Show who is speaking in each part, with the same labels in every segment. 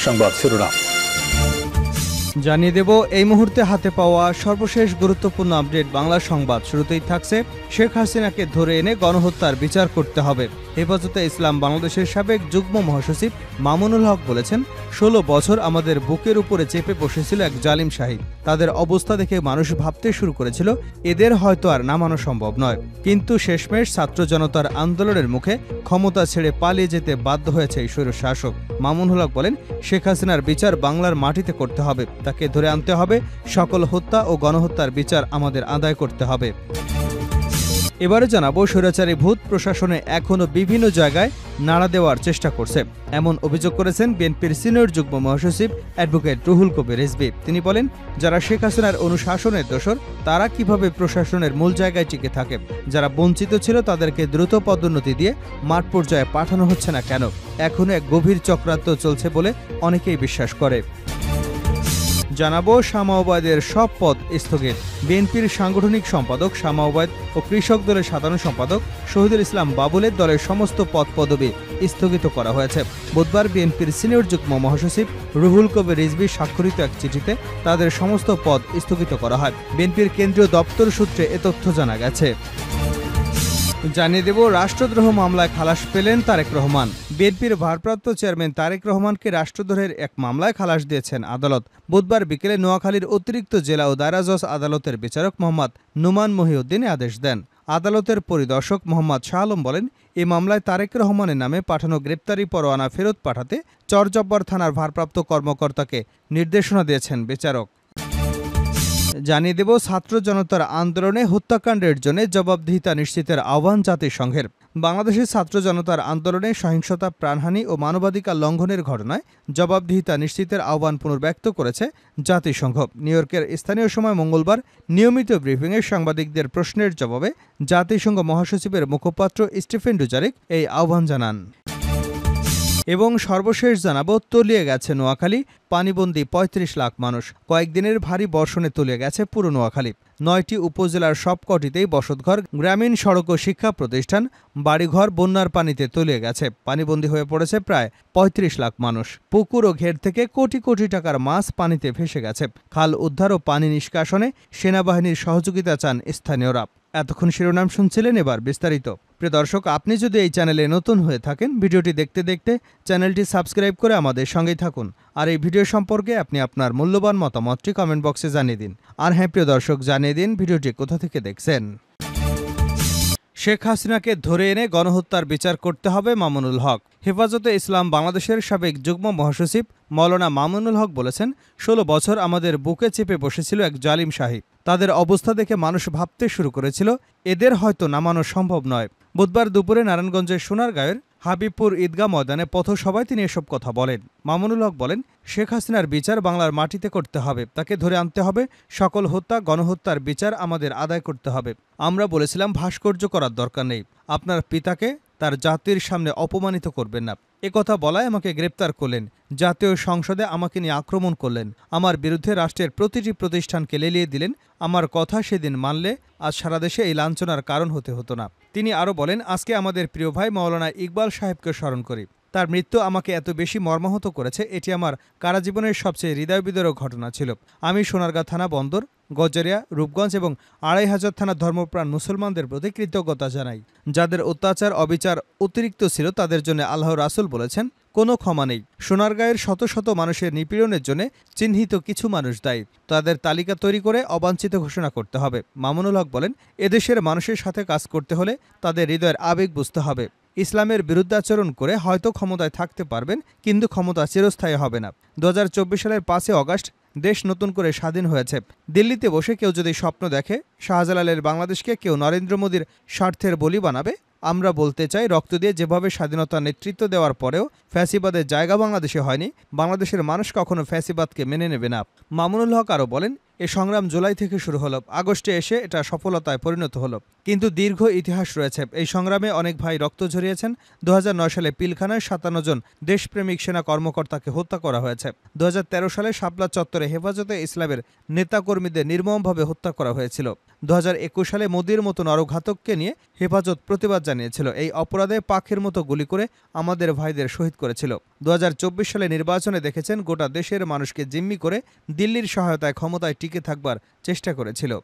Speaker 1: সংবাদ শিরোনাম
Speaker 2: জানিয়ে দেব এই মুহূর্তে হাতে পাওয়া সর্বশেষ গুরুত্বপূর্ণ আপডেট বাংলা সংবাদ। শুরুতেই থাকছে শেখ হাসিনাকে ধরে এনে গণহত্যার বিচার করতে হবে। হেফাজতে ইসলাম বাংলাদেশের সাবেক যুগ্ম মহাসচিব মামুনুল হক বলেছেন, ১৬ বছর আমাদের বুকের উপরে চেপে বসেছিল এক জালিম শাহী। তাদের অবস্থা দেখে মানুষ ভাবতে শুরু করেছিল এদের হয়তো আর নামানো সম্ভব নয়, কিন্তু শেষমেশ ছাত্র জনতার আন্দোলনের মুখে ক্ষমতা ছেড়ে পালিয়ে যেতে বাধ্য হয়েছে এই স্বৈর শাসক। মামুনুল হক বলেন, শেখ হাসিনার বিচার বাংলার মাটিতে করতে হবে, তাকে ধরে আনতে হবে, সকল হত্যা ও গণহত্যার বিচার আমাদের আদায় করতে হবে। এবারে জানাবো, স্বৈরাচারী ভূত প্রশাসনে এখনও বিভিন্ন জায়গায় নাড়া দেওয়ার চেষ্টা করছে, এমন অভিযোগ করেছেন বিএনপির সিনিয়র যুগ্ম মহাসচিব অ্যাডভোকেট রুহুল কবির রিজভী। তিনি বলেন, যারা শেখ হাসিনার অনুশাসনের দোসর তারা কিভাবে প্রশাসনের মূল জায়গায় টিকে থাকে? যারা বঞ্চিত ছিল তাদেরকে দ্রুত পদোন্নতি দিয়ে মাঠ পর্যায়ে পাঠানো হচ্ছে না কেন? এখনও এক গভীর চক্রান্ত চলছে বলে অনেকেই বিশ্বাস করে। জানাবো, শামা ওবায়দের সব পদ স্থগিত। বিএনপির সাংগঠনিক সম্পাদক শামা ওবায়দ ও কৃষক দলের সাধারণ সম্পাদক শহীদুল ইসলাম বাবুলের দলের সমস্ত পদ পদবি স্থগিত করা হয়েছে। বুধবার বিএনপির সিনিয়র যুগ্ম মহাসচিব রুহুল কবির রিজভী স্বাক্ষরিত এক চিঠিতে তাদের সমস্ত পদ স্থগিত করা হয়। বিএনপির কেন্দ্রীয় দপ্তর সূত্রে এ তথ্য জানা গেছে। জানিয়ে দেব, রাষ্ট্রদ্রোহ মামলায় খালাস পেলেন তারেক রহমান। বিএনপির ভারপ্রাপ্ত চেয়ারম্যান তারেক রহমানকে রাষ্ট্রদ্রোহের এক মামলায় খালাস দিয়েছেন আদালত। বুধবার বিকেলে নোয়াখালীর অতিরিক্ত জেলা ও দায়রা জজ আদালতের বিচারক মোহাম্মদ নুমান মহিউদ্দিন আদেশ দেন। আদালতের পরিদর্শক মোহাম্মদ শাহ আলম বলেন, এই মামলায় তারেক রহমানের নামে পাঠানো গ্রেপ্তারি পরোয়ানা ফেরত পাঠাতে চরজব্বর থানার ভারপ্রাপ্ত কর্মকর্তাকে নির্দেশনা দিয়েছেন বিচারক। জানিয়ে দেব, ছাত্র জনতার আন্দোলনে হত্যাকাণ্ডের জন্য জবাবদিহিতা নিশ্চিতের আহ্বান জাতিসংঘের। বাংলাদেশের ছাত্র জনতার আন্দোলনে সহিংসতা, প্রাণহানি ও মানবাধিকার লঙ্ঘনের ঘটনায় জবাবদিহিতা নিশ্চিতের আহ্বান পুনর্ব্যক্ত করেছে জাতিসংঘ। নিউ ইয়র্কের স্থানীয় সময় মঙ্গলবার নিয়মিত ব্রিফিংয়ে সাংবাদিকদের প্রশ্নের জবাবে জাতিসংঘ মহাসচিবের মুখপাত্র স্টিফেন ডুজারিক এই আহ্বান জানান। এবং সর্বশেষ জানাবো, তলিয়ে গেছে নোয়াখালী, পানিবন্দী ৩৫ লাখ মানুষ। কয়েকদিনের ভারী বর্ষণে তলিয়ে গেছে পুরো নোয়াখালী। ৯টি উপজেলার সবকটিতেই বসতঘর, গ্রামীণ সড়ক ও শিক্ষা প্রতিষ্ঠান, বাড়িঘর বন্যার পানিতে তলিয়ে গেছে। পানিবন্দী হয়ে পড়েছে প্রায় ৩৫ লাখ মানুষ। পুকুর ও ঘের থেকে কোটি কোটি টাকার মাছ পানিতে ভেসে গেছে। খাল উদ্ধার ও পানি নিষ্কাশনে সেনাবাহিনীর সহযোগিতা চান স্থানীয়রা। এতক্ষণ শিরোনাম শুনছিলেন, এবার বিস্তারিত। প্রিয় দর্শক, আপনি যদি এই চ্যানেলে নতুন হয়ে থাকেন, ভিডিওটি দেখতে দেখতে চ্যানেলটি সাবস্ক্রাইব করে আমাদের সঙ্গেই থাকুন। আর এই ভিডিও সম্পর্কে আপনি আপনার মূল্যবান মতামতটি কমেন্ট বক্সে জানিয়ে দিন। আর হ্যাঁ প্রিয় দর্শক, জানিয়ে দিন ভিডিওটি কোথা থেকে দেখছেন। শেখ হাসিনাকে ধরে এনে গণহত্যার বিচার করতে হবে মামুনুল হক। হেফাজতে ইসলাম বাংলাদেশের সাবেক যুগ্ম মহাসচিব মৌলানা মামুনুল হক বলেছেন, ১৬ বছর আমাদের বুকে চেপে বসেছিল এক জালিম শাহী। তাদের অবস্থা দেখে মানুষ ভাবতে শুরু করেছিল এদের হয়তো নামানো সম্ভব নয়। বুধবার দুপুরে নারায়ণগঞ্জের সোনারগাঁয়ের হাবিবপুর ঈদগাহ ময়দানে পথসভায় তিনি এসব কথা বলেন। মামুনুল হক বলেন, শেখ হাসিনার বিচার বাংলার মাটিতে করতে হবে, তাকে ধরে আনতে হবে, সকল হত্যা গণহত্যার বিচার আমাদের আদায় করতে হবে। আমরা বলেছিলাম ভাস্কর্য করার দরকার নেই, আপনার পিতাকে তার জাতির সামনে অপমানিত করবেন না। একথা বলায় আমাকে গ্রেপ্তার করলেন, জাতীয় সংসদে আমাকে নিয়ে আক্রমণ করলেন, আমার বিরুদ্ধে রাষ্ট্রের প্রতিটি প্রতিষ্ঠানকে লেলিয়ে দিলেন। আমার কথা সেদিন মানলে আজ সারা দেশে এই লাঞ্ছনার কারণ হতে হতো না। তিনি আরও বলেন, আজকে আমাদের প্রিয় ভাই মাওলানা ইকবাল সাহেবকে স্মরণ করি। তার মৃত্যু আমাকে এত বেশি মর্মাহত করেছে, এটি আমার কারাজীবনের সবচেয়ে হৃদয়বিদারক ঘটনা ছিল। আমি সোনারগাঁ থানা বন্দর, গজারিয়া, রূপগঞ্জ এবং ২৫০০ থানার ধর্মপ্রাণ মুসলমানদের প্রতি কৃতজ্ঞতা জানাই। যাদের অত্যাচার অবিচার অতিরিক্ত ছিল তাদের জন্য আল্লাহ রাসূল বলেছেন, কোনো ক্ষমা নেই। সোনারগাঁয়ের শত শত মানুষের নিপীড়নের জন্য চিহ্নিত কিছু মানুষ দায়ী, তাদের তালিকা তৈরি করে অবাঞ্ছিত ঘোষণা করতে হবে। মামুনুল হক বলেন, এদেশের মানুষের সাথে কাজ করতে হলে তাদের হৃদয়ের আবেগ বুঝতে হবে। ইসলামের বিরুদ্ধাচরণ করে হয়তো ক্ষমতায় থাকতে পারবেন, কিন্তু ক্ষমতা চিরস্থায়ী হবে না। ২০২৪ সালের ৫ই অগাস্ট দেশ নতুন করে স্বাধীন হয়েছে। দিল্লিতে বসে কেউ যদি স্বপ্ন দেখে শাহজালালের বাংলাদেশকে কেউ নরেন্দ্র মোদীর স্বার্থের বলি বানাবে, আমরা বলতে চাই, রক্ত দিয়ে যেভাবে স্বাধীনতার নেতৃত্ব দেওয়ার পরেও ফ্যাসিবাদের জায়গা বাংলাদেশে হয়নি, বাংলাদেশের মানুষ কখনো ফ্যাসিবাদকে মেনে নেবে না। মামুনুল হক আরও বলেন, এ সংগ্রাম জুলাই থেকে শুরু হলো, আগস্টে এসে এটা সফলতায় পরিণত হলো। কিন্তু দীর্ঘ ইতিহাস রয়েছে। এই সংগ্রামে অনেক ভাই রক্ত ঝরিয়েছেন। 2009 সালে পিলখানায় 57 জন দেশপ্রেমিক সেনা কর্মকর্তাকে হত্যা করা হয়েছে। 2013 সালে শাপলা চত্বরে হেফাজতে ইসলামের নেতাকর্মীদের নির্মমভাবে হত্যা করা হয়েছিল। 2021 সালে মোদির মতো নরঘাতককে নিয়ে হেফাজত প্রতিবাদ জানিয়েছিল। এই অপরাধে পাখির মতো গুলি করে আমাদের ভাইদের শহীদ করেছিল। 2024 সালে নির্বাচনে দেখেছেন গোটা দেশের মানুষকে জিম্মি করে দিল্লির সহায়তায় ক্ষমতায় টিকে থাকবার চেষ্টা করেছিল।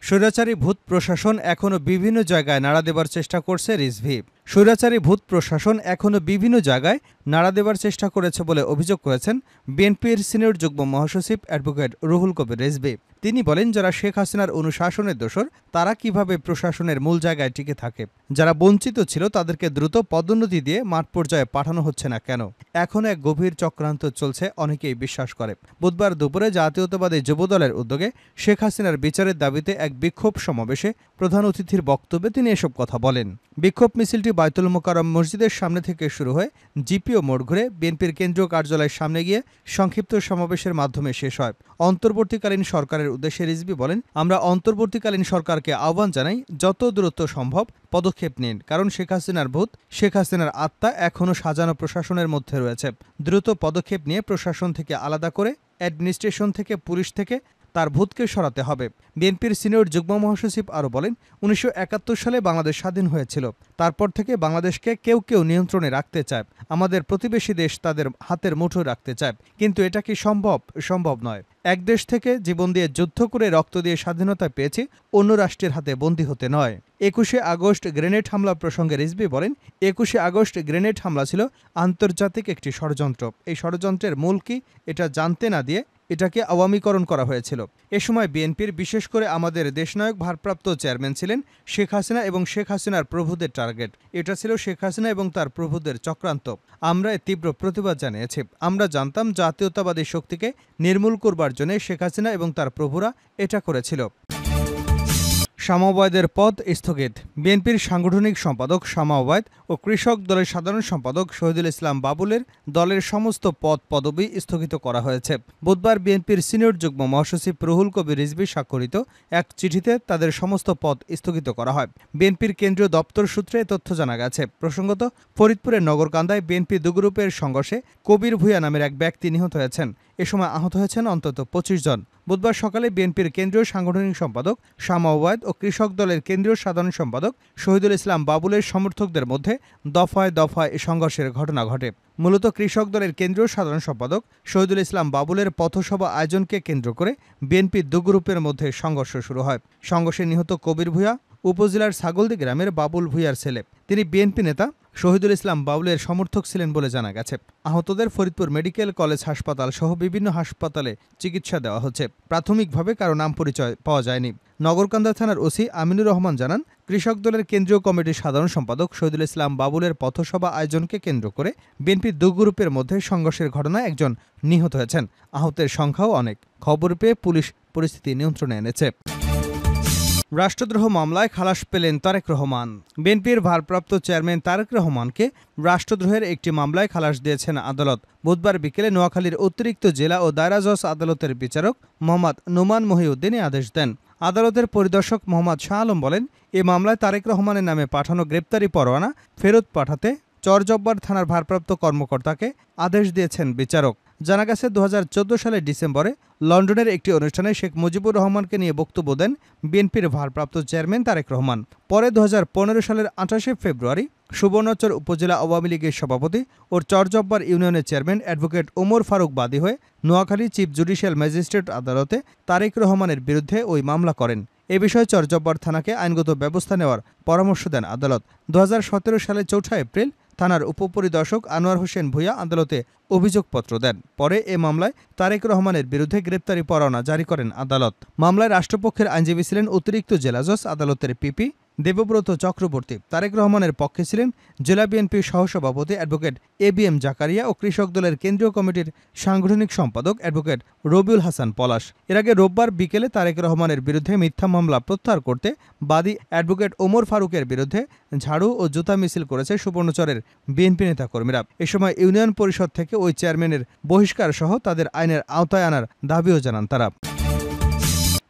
Speaker 2: স্বৈরাচারী ভূত প্রশাসন এখনও বিভিন্ন জায়গায় নাড়া দেবার চেষ্টা করছে রিজভী। স্বৈরাচারী ভূত প্রশাসন এখনও বিভিন্ন জায়গায় নাড়া দেবার চেষ্টা করেছে বলে অভিযোগ করেছেন বিএনপির সিনিয়র যুগ্ম মহাসচিব অ্যাডভোকেট রুহুল কবির রিজভী। তিনি বলেন, যারা শেখ হাসিনার অনুশাসনের দোসর তারা কিভাবে প্রশাসনের মূল জায়গায় টিকে থাকে? যারা বঞ্চিত ছিল তাদেরকে দ্রুত পদোন্নতি দিয়ে মাঠ পর্যায়ে পাঠানো হচ্ছে না কেন? এখন এক গভীর চক্রান্ত চলছে, অনেকেই বিশ্বাস করে। বুধবার দুপুরে জাতীয়তাবাদী যুবদলের উদ্যোগে শেখ হাসিনার বিচারের দাবিতে এক বিক্ষোভ সমাবেশে প্রধান অতিথির বক্তব্যে তিনি এসব কথা বলেন। বিক্ষোভ মিছিলটি বায়তুল মোকাররম মসজিদের সামনে থেকে শুরু হয়ে জিপিও মোড় ঘুরে বিএনপির কেন্দ্রীয় কার্যালয়ের সামনে গিয়ে সংক্ষিপ্ত সমাবেশের মাধ্যমে শেষ হয়। অন্তর্বর্তীকালীন সরকারের উদ্দেশ্যে রিজভী বলেন, আমরা অন্তর্বর্তীকালীন সরকারকে আহ্বান জানাই, যত দ্রুত সম্ভব পদক্ষেপ নিন। কারণ শেখ হাসিনার ভূত, শেখ হাসিনার আত্মা এখনও সাজানো প্রশাসনের মধ্যে রয়েছে। দ্রুত পদক্ষেপ নিয়ে প্রশাসন থেকে আলাদা করে অ্যাডমিনিস্ট্রেশন থেকে, পুলিশ থেকে তার ভূতকে সরাতে হবে। বিএনপির সিনিয়র যুগ্ম মহাসচিব আরও বলেন, 1971 সালে বাংলাদেশ স্বাধীন হয়েছিল। তারপর থেকে বাংলাদেশকে কেউ কেউ নিয়ন্ত্রণে রাখতে চায়। আমাদের প্রতিবেশী দেশ তাদের হাতের মুঠোয় রাখতে চায়। কিন্তু এটা কি সম্ভব? সম্ভব নয়। এক দেশ থেকে জীবন দিয়ে যুদ্ধ করে রক্ত দিয়ে স্বাধীনতা পেয়েছি, অন্য রাষ্ট্রের হাতে বন্দী হতে নয়। 21শে আগস্ট গ্রেনেড হামলা প্রসঙ্গে রিজভী বলেন, 21শে আগস্ট গ্রেনেড হামলা ছিল আন্তর্জাতিক একটি ষড়যন্ত্র। এই ষড়যন্ত্রের মূল কি এটা জানতে না দিয়ে এটাকে আওয়ামীকরণ করা হয়েছিল। এ সময় বিএনপির, বিশেষ করে আমাদের দেশনায়ক ভারপ্রাপ্ত চেয়ারম্যান ছিলেন শেখ হাসিনা এবং শেখ হাসিনার প্রভুদের টার্গেট। এটা ছিল শেখ হাসিনা এবং তার প্রভুদের চক্রান্ত। আমরা এর তীব্র প্রতিবাদ জানিয়েছি। আমরা জানতাম জাতীয়তাবাদী শক্তিকে নির্মূল করবার জন্য শেখ হাসিনা এবং তার প্রভুরা এটা করেছিল। শামা ওবায়দের পদ স্থগিত। বিএনপির সাংগঠনিক সম্পাদক শামা ওবায়দ ও কৃষক দলের সাধারণ সম্পাদক শহীদুল ইসলাম বাবুলের দলের সমস্ত পদবি স্থগিত করা হয়েছে। বুধবার বিএনপির সিনিয়র যুগ্ম মহাসচিব রুহুল কবির রিজভী স্বাক্ষরিত এক চিঠিতে তাদের সমস্ত পদ স্থগিত করা হয়। বিএনপির কেন্দ্রীয় দপ্তর সূত্রে তথ্য জানা গেছে। প্রসঙ্গত, ফরিদপুরের নগরকান্দায় বিএনপি দু গ্রুপের সংঘর্ষে কবির ভূঁইয়া নামের এক ব্যক্তি নিহত হয়েছেন। এ সময় আহত হয়েছেন অন্তত 25 জন। বুধবার সকালে বিএনপির কেন্দ্রীয় সাংগঠনিক সম্পাদক শামা ওবায়দ ও কৃষক দলের কেন্দ্রীয় সাধারণ সম্পাদক শহীদুল ইসলাম বাবুলের সমর্থকদের মধ্যে দফায় দফায় সংঘর্ষের ঘটনা ঘটে। মূলত কৃষক দলের কেন্দ্রীয় সাধারণ সম্পাদক শহীদুল ইসলাম বাবুলের পথসভা আয়োজনকে কেন্দ্র করে বিএনপির দু গ্রুপের মধ্যে সংঘর্ষ শুরু হয়। সংঘর্ষে নিহত কবির ভূঁইয়া উপজেলার ছাগলদি গ্রামের বাবুল ভূঁইয়ার ছেলে। তিনি বিএনপি নেতা শহীদুল ইসলাম বাবুলের সমর্থক ছিলেন বলে জানা গেছে। আহতদের ফরিদপুর মেডিকেল কলেজ হাসপাতাল সহ বিভিন্ন হাসপাতালে চিকিৎসা দেওয়া হচ্ছে। প্রাথমিকভাবে কারো নাম পরিচয় পাওয়া যায়নি। নগরকান্দা থানার ওসি আমিনুর রহমান জানান, কৃষক দলের কেন্দ্রীয় কমিটির সাধারণ সম্পাদক শহীদুল ইসলাম বাবুলের পথসভা আয়োজনকে কেন্দ্র করে বিএনপির দু গ্রুপের মধ্যে সংঘর্ষের ঘটনায় একজন নিহত হয়েছেন। আহতের সংখ্যাও অনেক। খবর পেয়ে পুলিশ পরিস্থিতি নিয়ন্ত্রণে এনেছে। রাষ্ট্রদ্রোহ মামলায় খালাস পেলেন তারেক রহমান। বিএনপির ভারপ্রাপ্ত চেয়ারম্যান তারেক রহমানকে রাষ্ট্রদ্রোহের একটি মামলায় খালাস দিয়েছেন আদালত। বুধবার বিকেলে নোয়াখালীর অতিরিক্ত জেলা ও দায়রা জজ আদালতের বিচারক মোহাম্মদ নোমান মহিউদ্দিন আদেশ দেন। আদালতের পরিদর্শক মোহাম্মদ শাহ আলম বলেন, এ মামলায় তারেক রহমানের নামে পাঠানো গ্রেপ্তারি পরোয়ানা ফেরত পাঠাতে চরজব্বার থানার ভারপ্রাপ্ত কর্মকর্তাকে আদেশ দিয়েছেন বিচারক। জানা গেছে, 2014 সালের ডিসেম্বরে লন্ডনের একটি অনুষ্ঠানে শেখ মুজিবুর রহমানকে নিয়ে বক্তব্য দেন বিএনপির ভারপ্রাপ্ত চেয়ারম্যান তারেক রহমান। পরে 2015 সালের 28শে ফেব্রুয়ারি সুবর্ণচর উপজেলা আওয়ামী লীগের সভাপতি ও চরজব্বার ইউনিয়নের চেয়ারম্যান অ্যাডভোকেট ওমর ফারুক বাদী হয়ে নোয়াখালী চিফ জুডিশিয়াল ম্যাজিস্ট্রেট আদালতে তারেক রহমানের বিরুদ্ধে ওই মামলা করেন। এ বিষয়ে চরজব্বার থানাকে আইনগত ব্যবস্থা নেওয়ার পরামর্শ দেন আদালত। 2017 সালের 4 এপ্রিল থানার উপপরিদর্শক আনোয়ার হোসেন ভূঁইয়া আদালতে অভিযোগপত্র দেন। পরে এ মামলায় তারেক রহমানের বিরুদ্ধে গ্রেপ্তারি পরোয়ানা জারি করেন আদালত। মামলায় রাষ্ট্রপক্ষের আইনজীবী ছিলেন অতিরিক্ত জেলা জজ আদালতের পিপি দেবব্রত চক্রবর্তী। তারেক রহমানের পক্ষে ছিলেন জেলা বিএনপির সহসভাপতি অ্যাডভোকেট এবিএম জাকারিয়া ও কৃষক দলের কেন্দ্রীয় কমিটির সাংগঠনিক সম্পাদক অ্যাডভোকেট রবিউল হাসান পলাশ। এর আগে রোববার বিকেলে তারেক রহমানের বিরুদ্ধে মিথ্যা মামলা প্রত্যাহার করতে বাদী অ্যাডভোকেট ওমর ফারুকের বিরুদ্ধে ঝাড়ু ও জুতা মিছিল করেছে সুবর্ণচরের বিএনপি নেতাকর্মীরা। এ সময় ইউনিয়ন পরিষদ থেকে ওই চেয়ারম্যানের বহিষ্কার সহ তাদের আইনের আওতায় আনার দাবিও জানান তারা।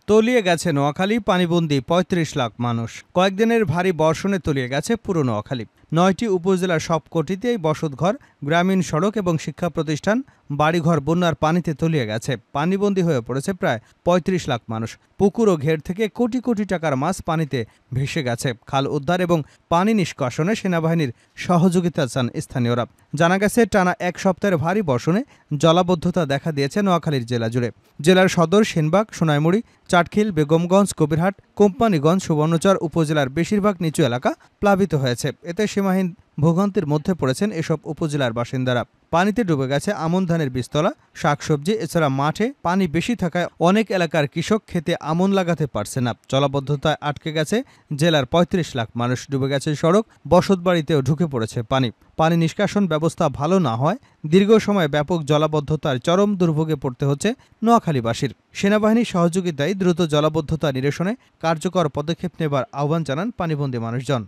Speaker 2: তলিয়ে গেছে নোয়াখালী, পানিবন্দী ৩৫ লাখ মানুষ। কয়েকদিনের ভারী বর্ষণে তলিয়ে গেছে পুরো নোয়াখালী। ৯টি উপজেলার সবকটিতেই বসতঘর, গ্রামীণ সড়ক এবং শিক্ষা প্রতিষ্ঠান, বাড়িঘর বন্যার পানিতে তলিয়ে গেছে। পানিবন্দী হয়ে পড়েছে প্রায় ৩৫ লাখ মানুষ। পুকুর ও ঘের থেকে কোটি কোটি টাকার মাছ পানিতে ভেসে গেছে। খাল উদ্ধার এবং পানি নিষ্কাশনে সেনাবাহিনীর সহযোগিতা চান স্থানীয়রা। জানা গেছে, টানা এক সপ্তাহের ভারী বর্ষণে জলাবদ্ধতা দেখা দিয়েছে নোয়াখালীর জেলা জুড়ে। জেলার সদর, সেনবাগ, সোনাইমুড়ি, চাটখিল, বেগমগঞ্জ, কবিরহাট, কোম্পানীগঞ্জ, সুবর্ণচর উপজেলার বেশিরভাগ নিচু এলাকা প্লাবিত হয়েছে। এতে সীমাহীন ভোগান্তির মধ্যে পড়েছেন এসব উপজেলার বাসিন্দারা। পানিতে ডুবে গেছে আমন ধানের বীজতলা, শাকসবজি। এছাড়া মাঠে পানি বেশি থাকায় অনেক এলাকার কৃষক খেতে আমন লাগাতে পারছে না। জলাবদ্ধতায় আটকে গেছে জেলার ৩৫ লাখ মানুষ। ডুবে গেছে সড়ক, বসতবাড়িতেও ঢুকে পড়েছে পানি। পানি নিষ্কাশন ব্যবস্থা ভালো না হয় দীর্ঘ সময় ব্যাপক জলাবদ্ধতার চরম দুর্ভোগে পড়তে হচ্ছে নোয়াখালীবাসীর। সেনাবাহিনীর সহযোগিতায় দ্রুত জলাবদ্ধতা নিরসনে কার্যকর পদক্ষেপ নেবার আহ্বান জানান পানিবন্দী মানুষজন।